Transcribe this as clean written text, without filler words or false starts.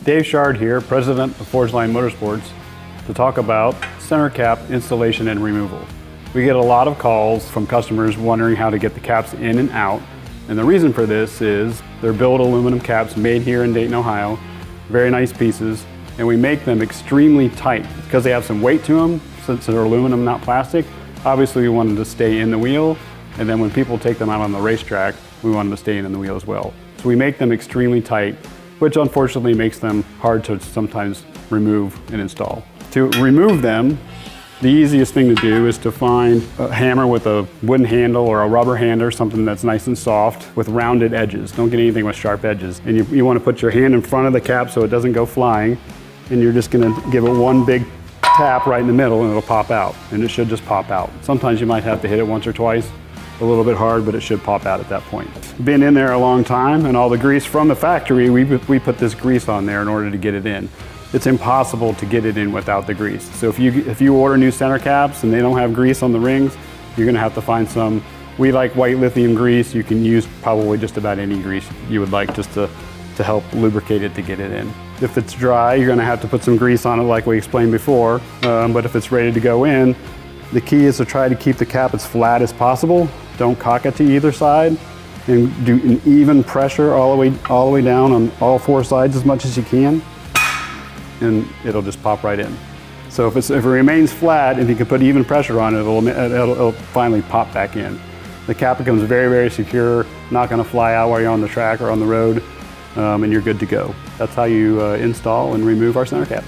Dave Shard here, President of Forgeline Motorsports, to talk about center cap installation and removal. We get a lot of calls from customers wondering how to get the caps in and out. And the reason for this is they're built aluminum caps made here in Dayton, Ohio. Very nice pieces. And we make them extremely tight because they have some weight to them, since they're aluminum, not plastic. Obviously, we want them to stay in the wheel. And then when people take them out on the racetrack, we want them to stay in the wheel as well. So we make them extremely tight, which unfortunately makes them hard to sometimes remove and install. To remove them, the easiest thing to do is to find a hammer with a wooden handle or a rubber handle, something that's nice and soft with rounded edges. Don't get anything with sharp edges. And you want to put your hand in front of the cap so it doesn't go flying, and you're just going to give it one big tap right in the middle and it'll pop out, and it should just pop out. Sometimes you might have to hit it once or twice, a little bit hard, but it should pop out at that point. Been in there a long time, and all the grease from the factory, we put this grease on there in order to get it in. It's impossible to get it in without the grease. So if you order new center caps and they don't have grease on the rings, you're gonna have to find some. We like white lithium grease. You can use probably just about any grease you would like just to help lubricate it to get it in. If it's dry, you're gonna have to put some grease on it like we explained before, but if it's ready to go in, the key is to try to keep the cap as flat as possible. Don't cock it to either side, and do an even pressure all the way down on all four sides as much as you can, and it'll just pop right in. So if it remains flat, if you can put even pressure on it, it'll finally pop back in. The cap becomes very, very secure, not going to fly out while you're on the track or on the road, and you're good to go. That's how you install and remove our center caps.